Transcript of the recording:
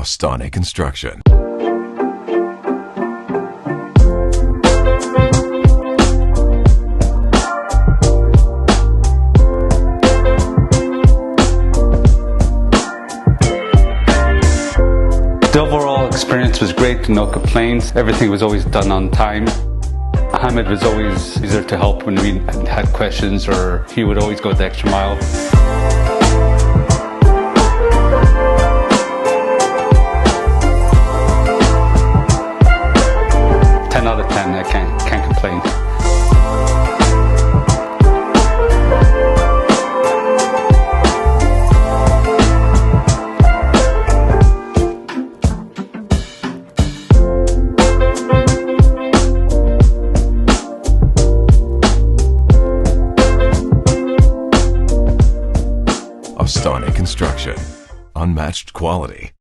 Astaneh Construction. The overall experience was great, no complaints. Everything was always done on time. Ahmed was always there to help when we had questions, or he would always go the extra mile. 10 out of 10, I can't complain. Astaneh Construction. Unmatched quality.